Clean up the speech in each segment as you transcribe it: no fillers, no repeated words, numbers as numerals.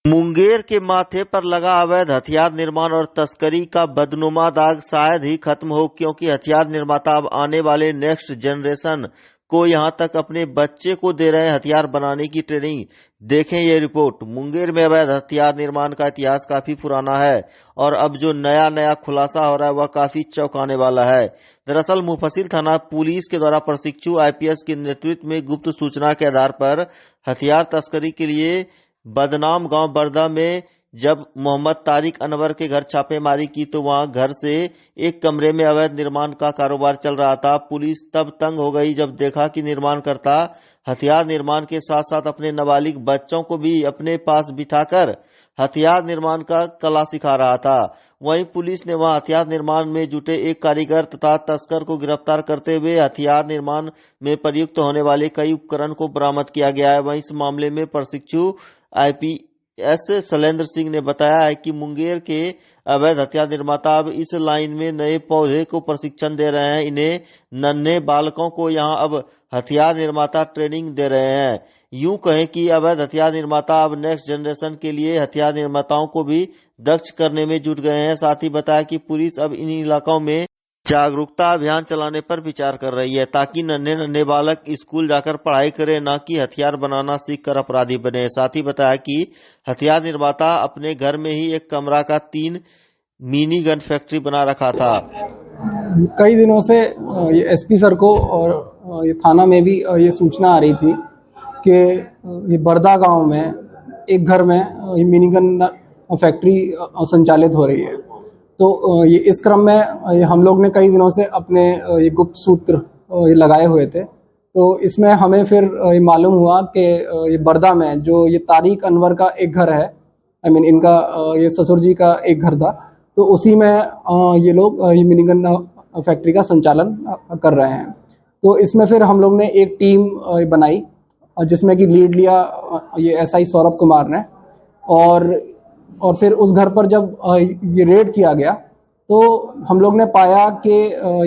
मुंगेर के माथे पर लगा अवैध हथियार निर्माण और तस्करी का बदनुमा दाग शायद ही खत्म हो, क्योंकि हथियार निर्माता अब आने वाले नेक्स्ट जनरेशन को यहां तक अपने बच्चे को दे रहे हैं हथियार बनाने की ट्रेनिंग। देखें ये रिपोर्ट। मुंगेर में अवैध हथियार निर्माण का इतिहास काफी पुराना है और अब जो नया खुलासा हो रहा है वह काफी चौंकाने वाला है। दरअसल मुफस्सिल थाना पुलिस के द्वारा प्रशिक्षु आईपीएस के नेतृत्व में गुप्त सूचना के आधार पर हथियार तस्करी के लिए बदनाम गांव बरदा में जब मोहम्मद तारिक अनवर के घर छापेमारी की तो वहां घर से एक कमरे में अवैध निर्माण का कारोबार चल रहा था। पुलिस तब तंग हो गई जब देखा कि निर्माणकर्ता हथियार निर्माण के साथ साथ अपने नाबालिग बच्चों को भी अपने पास बिठाकर हथियार निर्माण का कला सिखा रहा था। वहीं पुलिस ने वहां हथियार निर्माण में जुटे एक कारीगर तथा तस्कर को गिरफ्तार करते हुए हथियार निर्माण में प्रयुक्त होने वाले कई उपकरण को बरामद किया गया है। वहीं इस मामले में प्रशिक्षु आईपीएस शैलेंद्र सिंह ने बताया है कि मुंगेर के अवैध हथियार निर्माता अब इस लाइन में नए पौधे को प्रशिक्षण दे रहे हैं। इन्हें नन्हे बालकों को यहां अब हथियार निर्माता ट्रेनिंग दे रहे हैं। यूं कहें कि अवैध हथियार निर्माता अब नेक्स्ट जनरेशन के लिए हथियार निर्माताओं को भी दक्ष करने में जुट गए हैं। साथ ही बताया कि पुलिस अब इन इलाकों में जागरूकता अभियान चलाने पर विचार कर रही है ताकि नन्हे बालक स्कूल जाकर पढ़ाई करें, न कि हथियार बनाना सीखकर अपराधी बने। साथ ही बताया कि हथियार निर्माता अपने घर में ही एक कमरा का 3 मिनी गन फैक्ट्री बना रखा था। कई दिनों से ये एसपी सर को और ये थाना में भी ये सूचना आ रही थी कि ये बरदा गांव में एक घर में ये मिनी गन फैक्ट्री संचालित हो रही है। तो ये इस क्रम में हम लोग ने कई दिनों से अपने ये गुप्त सूत्र ये लगाए हुए थे। तो इसमें हमें फिर ये मालूम हुआ कि ये बरदा में जो ये तारिक अनवर का एक घर है, इनका ये ससुर जी का एक घर था, तो उसी में ये लोग ये मिनीगन फैक्ट्री का संचालन कर रहे हैं। तो इसमें फिर हम लोग ने एक टीम बनाई जिसमें कि लीड लिया ये एसआई सौरभ कुमार ने। और फिर उस घर पर जब ये रेड किया गया तो हम लोग ने पाया कि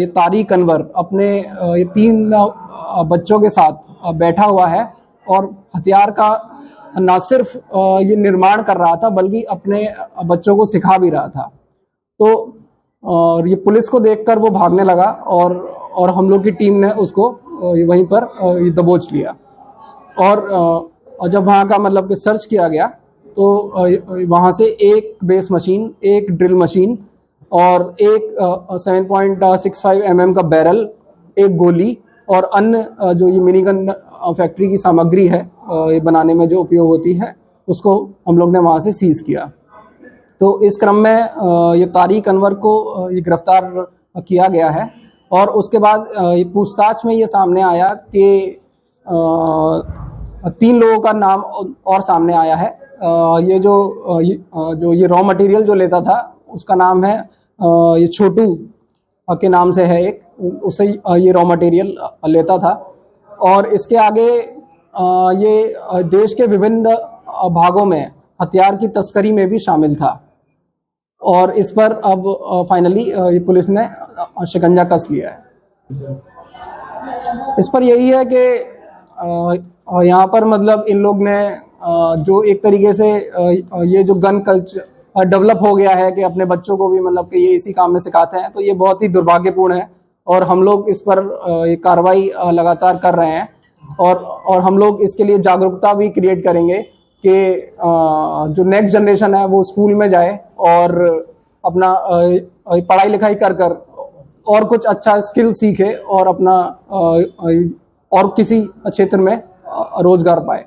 ये तारिक अनवर अपने ये 3 बच्चों के साथ बैठा हुआ है और हथियार का न सिर्फ ये निर्माण कर रहा था बल्कि अपने बच्चों को सिखा भी रहा था। तो और ये पुलिस को देखकर वो भागने लगा और हम लोग की टीम ने उसको वहीं पर ये दबोच लिया। और जब वहाँ का मतलब कि सर्च किया गया तो वहाँ से एक बेस मशीन, एक ड्रिल मशीन और एक 7.65 mm का बैरल, एक गोली और अन्य जो ये मिनीगन फैक्ट्री की सामग्री है ये बनाने में जो उपयोग होती है उसको हम लोग ने वहाँ से सीज किया। तो इस क्रम में ये तारिक अनवर को ये गिरफ्तार किया गया है और उसके बाद ये पूछताछ में ये सामने आया कि 3 लोगों का नाम और सामने आया है। ये जो ये रॉ मटेरियल जो लेता था उसका नाम है ये छोटू के नाम से है, एक उसे ये रॉ मटेरियल लेता था। और इसके आगे ये देश के विभिन्न भागों में हथियार की तस्करी में भी शामिल था और इस पर अब फाइनली ये पुलिस ने शिकंजा कस लिया है। इस पर यही है कि यहाँ पर मतलब इन लोग ने जो एक तरीके से ये जो गन कल्चर डेवलप हो गया है कि अपने बच्चों को भी मतलब कि ये इसी काम में सिखाते हैं, तो ये बहुत ही दुर्भाग्यपूर्ण है और हम लोग इस पर ये कार्रवाई लगातार कर रहे हैं और हम लोग इसके लिए जागरूकता भी क्रिएट करेंगे कि जो नेक्स्ट जनरेशन है वो स्कूल में जाए और अपना पढ़ाई लिखाई कर और कुछ अच्छा स्किल सीखे और अपना और किसी क्षेत्र में रोजगार पाए।